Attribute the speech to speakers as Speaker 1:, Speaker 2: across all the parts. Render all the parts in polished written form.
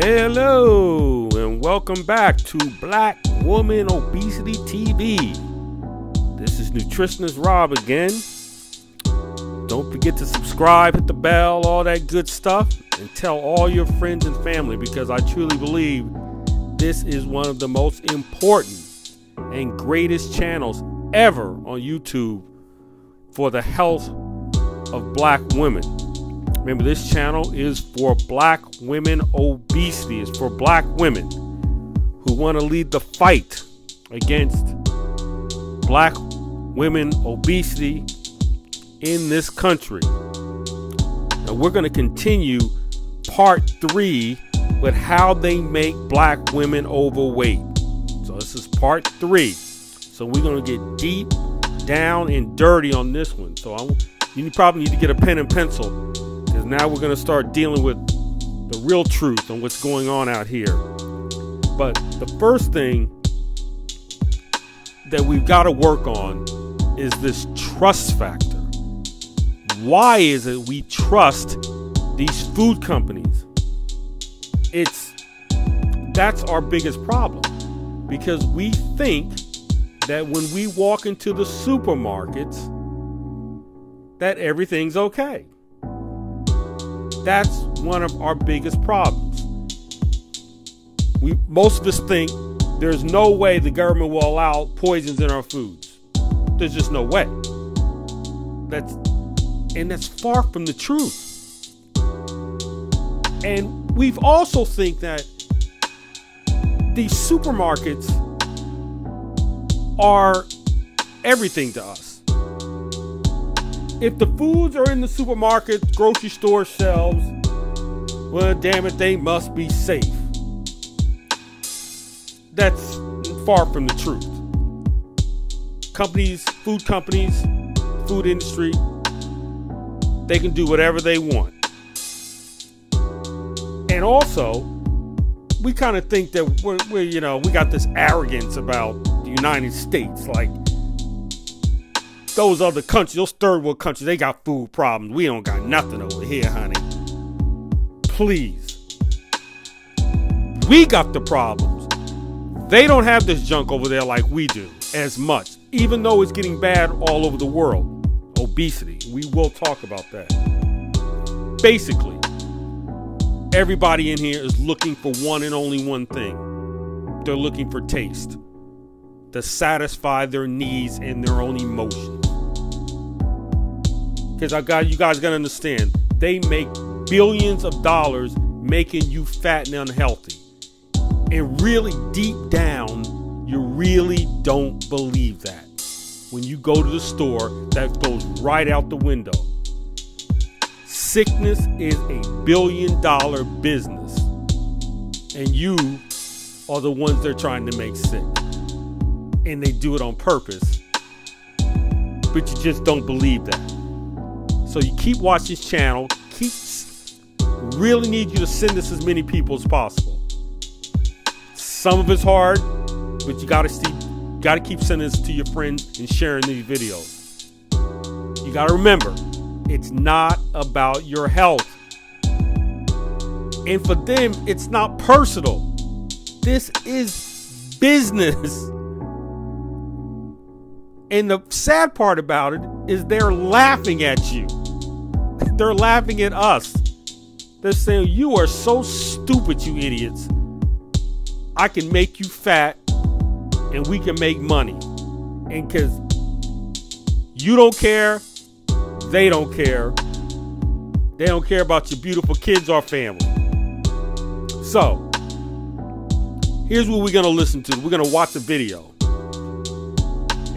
Speaker 1: Hello and welcome back to Black Woman Obesity TV. This is Nutritionist Rob again. Don't forget to subscribe, hit the bell, all that good stuff, and tell all your friends and family, because I truly believe this is one of the most important and greatest channels ever on YouTube for the health of black women. Remember, this channel is for black women obesity. It's for black women who want to lead the fight against black women obesity in this country. Now, we're going to continue part 3 with how they make black women overweight. So this is part 3. So we're going to get deep down and dirty on this one. So you probably need to get a pen and pencil, because now we're going to start dealing with the real truth on what's going on out here. But the first thing that we've got to work on is this trust factor. Why is it we trust these food companies? That's our biggest problem, because we think that when we walk into the supermarkets that everything's okay. That's one of our biggest problems. Most of us think there's no way the government will allow poisons in our foods. There's just no way. That's far from the truth. And we've also think that these supermarkets are everything to us. If the foods are in the supermarket, grocery store shelves, well, damn it, they must be safe. That's far from the truth. Food companies, food industry, they can do whatever they want. And also, we kind of think that we got this arrogance about the United States, like those other countries, those third world countries, they got food problems. We don't got nothing over here, honey. Please. We got the problems. They don't have this junk over there like we do as much, even though it's getting bad all over the world. Obesity. We will talk about that. Basically, everybody in here is looking for one and only one thing. They're looking for taste to satisfy their needs and their own emotions. Because you guys gotta understand, they make billions of dollars making you fat and unhealthy. And really deep down, you really don't believe that. When you go to the store, that goes right out the window. Sickness is a billion-dollar business. And you are the ones they're trying to make sick. And they do it on purpose. But you just don't believe that. So you keep watching this channel. Really need you to send this as many people as possible. Some of it's hard, but you gotta keep sending this to your friends and sharing these videos. You gotta remember, it's not about your health. And for them, it's not personal. This is business. And the sad part about it is they're laughing at you. They're laughing at us. They're saying, you are so stupid, you idiots. I can make you fat and we can make money. And because you don't care, they don't care. They don't care about your beautiful kids or family. So, here's what we're going to listen to. We're going to watch a video.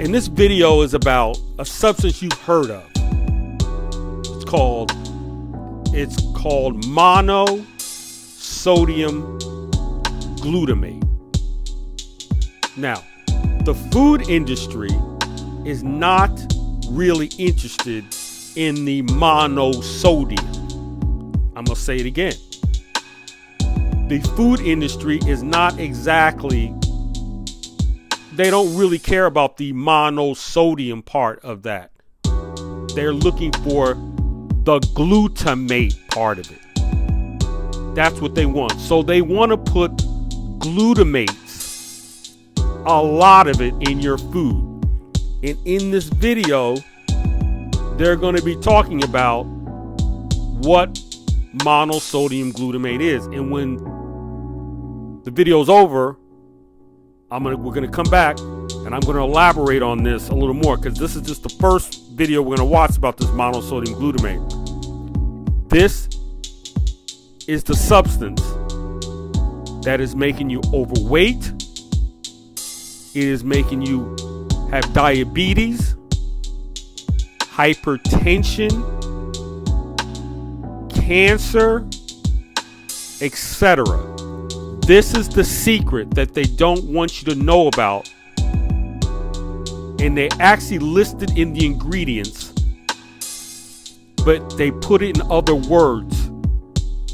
Speaker 1: And this video is about a substance you've heard of. It's called monosodium glutamate. Now, the food industry is not really interested in the monosodium. I'm going to say it again. The food industry is not exactly, they don't really care about the monosodium part of that. They're looking for the glutamate part of it. That's what they want. So they want to put glutamates, a lot of it, in your food. And in this video, they're going to be talking about what monosodium glutamate is. And when the video's over, we're going to come back and I'm going to elaborate on this a little more, because this is just the first video we're going to watch about this monosodium glutamate. This is the substance that is making you overweight. It is making you have diabetes, hypertension, cancer, etc. This is the secret that they don't want you to know about. And they actually list it in the ingredients, but they put it in other words.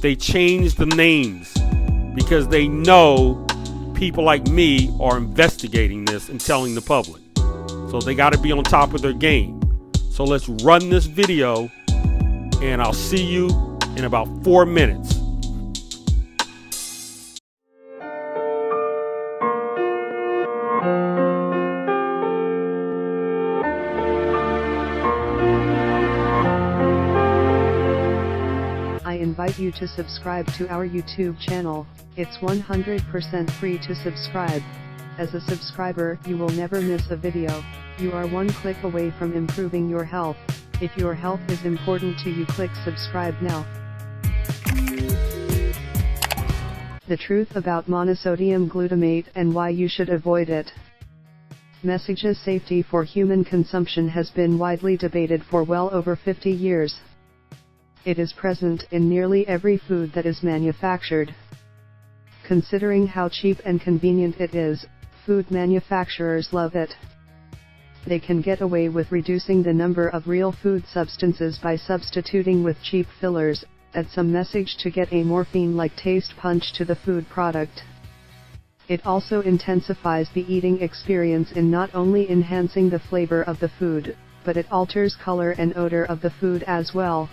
Speaker 1: They change the names because they know people like me are investigating this and telling the public. So they got to be on top of their game. So let's run this video and I'll see you in about 4 minutes.
Speaker 2: I invite you to subscribe to our YouTube channel. It's 100% free to subscribe. As a subscriber, you will never miss a video. You are one click away from improving your health. If your health is important to you, click subscribe now. The truth about monosodium glutamate and why you should avoid it. Message's safety for human consumption has been widely debated for well over 50 years. It is present in nearly every food that is manufactured. Considering how cheap and convenient it is, food manufacturers love it. They can get away with reducing the number of real food substances by substituting with cheap fillers, add some message to get a morphine-like taste punch to the food product. It also intensifies the eating experience in not only enhancing the flavor of the food, but it alters color and odor of the food as well.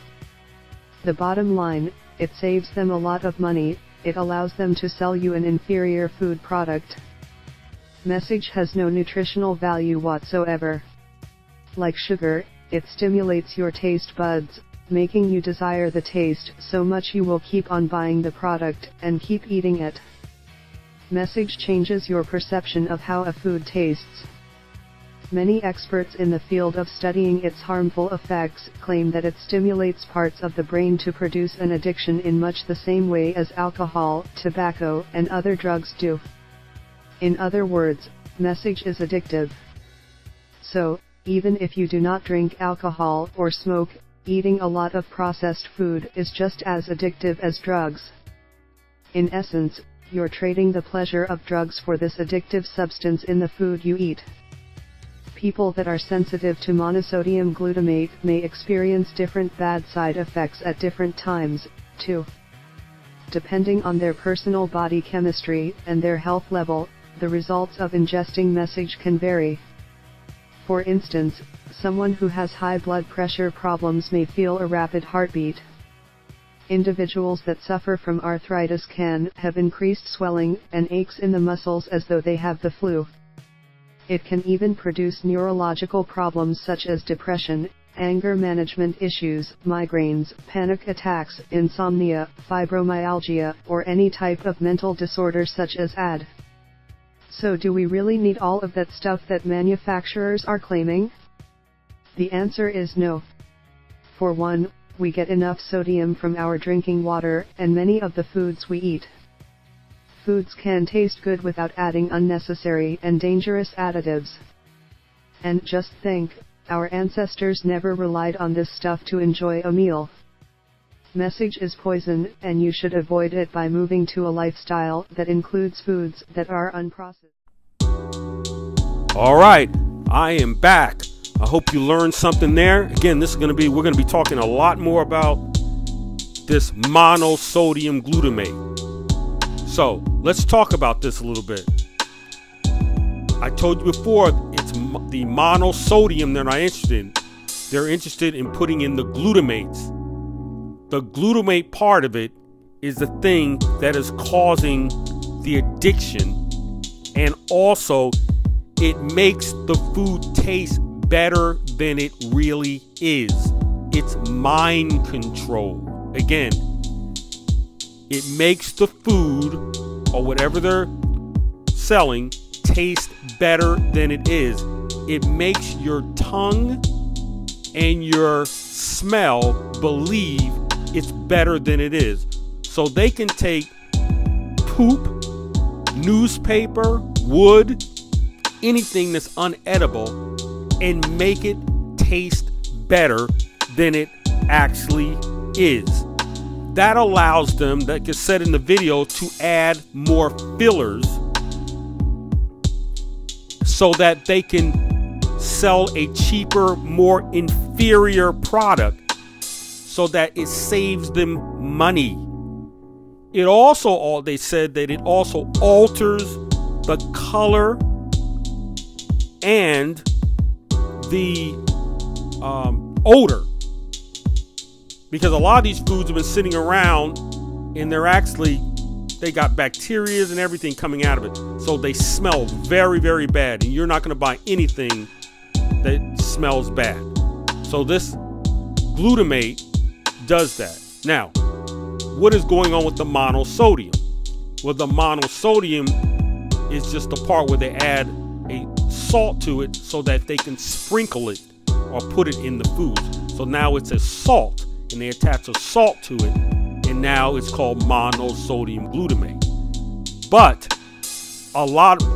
Speaker 2: The bottom line, it saves them a lot of money. It allows them to sell you an inferior food product. Message has no nutritional value whatsoever. Like sugar, it stimulates your taste buds, making you desire the taste so much you will keep on buying the product and keep eating it. Message changes your perception of how a food tastes. Many experts in the field of studying its harmful effects claim that it stimulates parts of the brain to produce an addiction in much the same way as alcohol, tobacco, and other drugs do. In other words, message is addictive. So, even if you do not drink alcohol or smoke, eating a lot of processed food is just as addictive as drugs. In essence, you're trading the pleasure of drugs for this addictive substance in the food you eat. People that are sensitive to monosodium glutamate may experience different bad side effects at different times, too. Depending on their personal body chemistry and their health level, the results of ingesting message can vary. For instance, someone who has high blood pressure problems may feel a rapid heartbeat. Individuals that suffer from arthritis can have increased swelling and aches in the muscles as though they have the flu. It can even produce neurological problems such as depression, anger management issues, migraines, panic attacks, insomnia, fibromyalgia, or any type of mental disorder such as AD. So do we really need all of that stuff that manufacturers are claiming? The answer is no. For one, we get enough sodium from our drinking water and many of the foods we eat. Foods can taste good without adding unnecessary and dangerous additives. And just think, our ancestors never relied on this stuff to enjoy a meal. Message is poison, and you should avoid it by moving to a lifestyle that includes foods that are unprocessed.
Speaker 1: All right, I am back. I hope you learned something there. Again, we're going to be talking a lot more about this monosodium glutamate. So let's talk about this a little bit. I told you before, it's the monosodium they're not interested in. They're interested in putting in the glutamates. The glutamate part of it is the thing that is causing the addiction. And also, it makes the food taste better than it really is. It's mind control. Again, it makes the food or whatever they're selling taste better than it is. It makes your tongue and your smell believe it's better than it is. So they can take poop, newspaper, wood, anything that's unedible, and make it taste better than it actually is. That allows them, like I said in the video, to add more fillers so that they can sell a cheaper, more inferior product so that it saves them money. It also, they said that it also alters the color and the odor. Because a lot of these foods have been sitting around and they got bacteria and everything coming out of it. So they smell very, very bad. And you're not going to buy anything that smells bad. So this glutamate does that. Now, what is going on with the monosodium? Well, the monosodium is just the part where they add a salt to it so that they can sprinkle it or put it in the food. So now it's a salt, and they attach a salt to it, and now it's called monosodium glutamate. But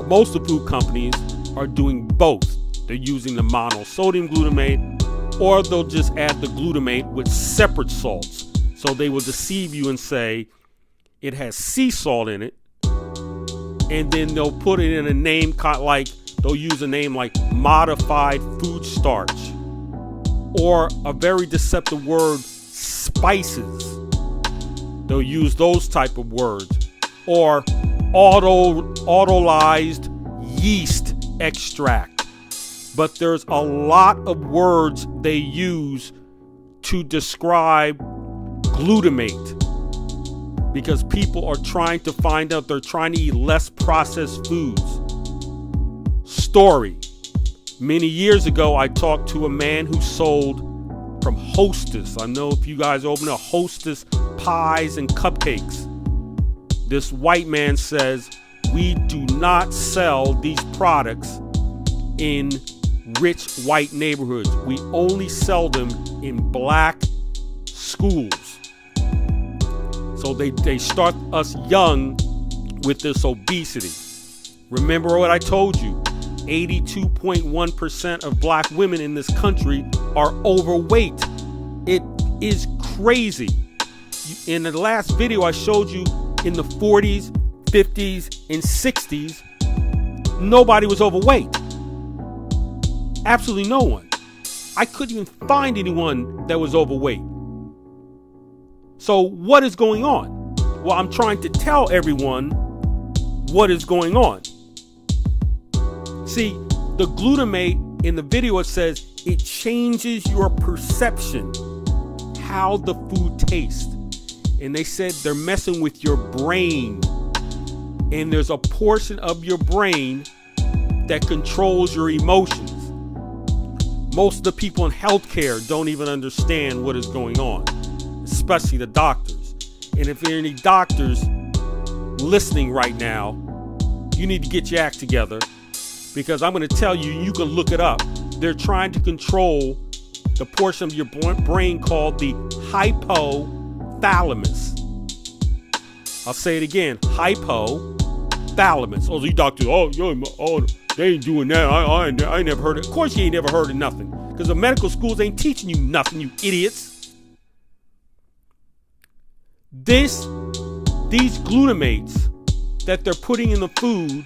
Speaker 1: most of the food companies are doing both. They're using the monosodium glutamate, or they'll just add the glutamate with separate salts. So they will deceive you and say it has sea salt in it, and then they'll put it in a name like they'll use a name like modified food starch, or a very deceptive word, spices. They'll use those type of words, or autolyzed yeast extract. But there's a lot of words they use to describe glutamate, because people are trying to find out, they're trying to eat less processed foods. Story. Many years ago, I talked to a man who sold from Hostess. I know if you guys open a Hostess pies and cupcakes. This white man says, we do not sell these products in rich white neighborhoods. We only sell them in black schools. So they start us young with this obesity. Remember what I told you. 82.1% of black women in this country are overweight. It is crazy. In the last video I showed you, in the 40s, 50s, and 60s, nobody was overweight. Absolutely no one. I couldn't even find anyone that was overweight. So what is going on? Well, I'm trying to tell everyone what is going on. See, the glutamate in the video, it says it changes your perception, how the food tastes. And they said they're messing with your brain. And there's a portion of your brain that controls your emotions. Most of the people in healthcare don't even understand what is going on, especially the doctors. And if there are any doctors listening right now, you need to get your act together, because I'm going to tell you, you can look it up. They're trying to control the portion of your brain called the hypothalamus. I'll say it again, hypothalamus. Oh, these doctors, they ain't doing that. I ain't never heard it. Of course you ain't never heard of nothing, because the medical schools ain't teaching you nothing, you idiots. These glutamates that they're putting in the food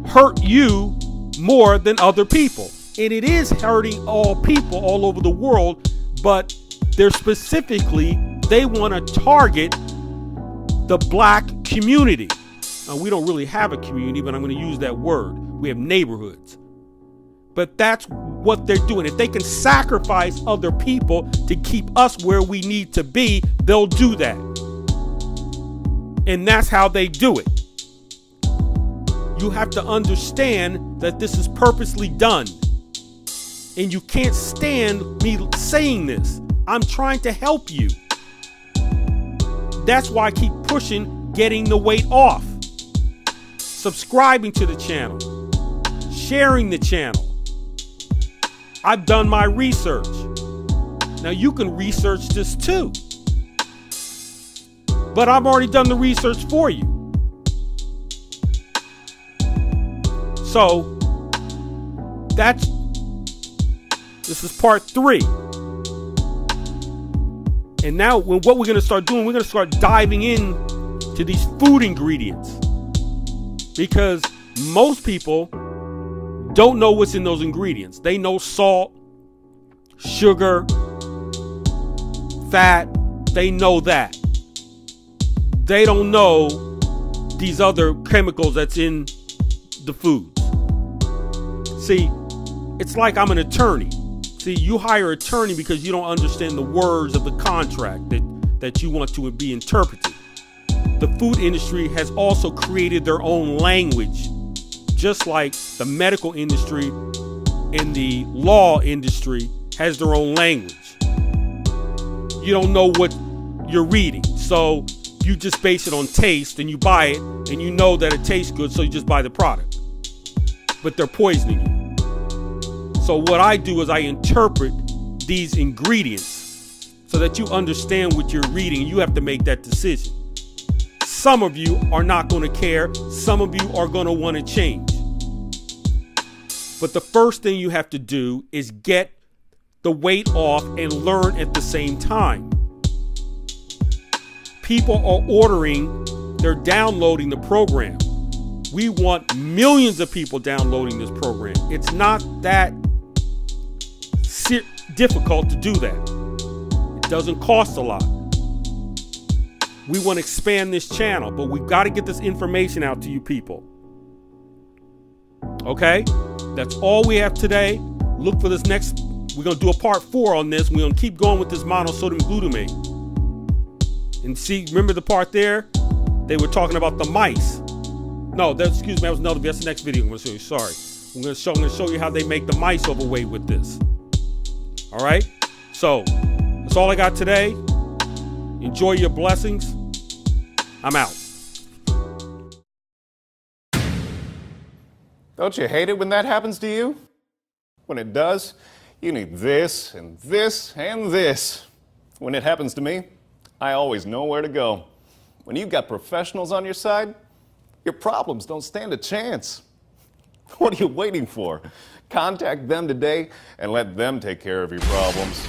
Speaker 1: hurt you more than other people. And it is hurting all people all over the world, but they want to target the black community. Now, we don't really have a community, but I'm going to use that word. We have neighborhoods. But that's what they're doing. If they can sacrifice other people to keep us where we need to be, they'll do that. And that's how they do it. You have to understand that this is purposely done. And you can't stand me saying this. I'm trying to help you. That's why I keep pushing getting the weight off. Subscribing to the channel. Sharing the channel. I've done my research. Now you can research this too. But I've already done the research for you. So this is part 3. And now what we're going to start doing, we're going to start diving in to these food ingredients. Because most people don't know what's in those ingredients. They know salt, sugar, fat. They know that. They don't know these other chemicals that's in the foods. See, it's like I'm an attorney. See, you hire an attorney because you don't understand the words of the contract that you want to be interpreted. The food industry has also created their own language, just like the medical industry and the law industry has their own language. You don't know what you're reading, so you just base it on taste and you buy it and you know that it tastes good, so you just buy the product. But they're poisoning you. So what I do is I interpret these ingredients so that you understand what you're reading and you have to make that decision. Some of you are not going to care. Some of you are going to want to change. But the first thing you have to do is get the weight off and learn at the same time. People are ordering, they're downloading the program. We want millions of people downloading this program. It's not that difficult to do that. It doesn't cost a lot. We want to expand this channel, but we've got to get this information out to you people. Okay? That's all we have today. Look for this next. We're going to do a part 4 on this. We're going to keep going with this monosodium glutamate. And see, remember the part there? They were talking about the mice. No, excuse me, that was another. That's the next video I'm going to show you. Sorry. I'm going to show you how they make the mice overweight with this. All right? So, that's all I got today. Enjoy your blessings. I'm out.
Speaker 3: Don't you hate it when that happens to you? When it does, you need this and this and this. When it happens to me, I always know where to go. When you've got professionals on your side, your problems don't stand a chance. What are you waiting for? Contact them today and let them take care of your problems.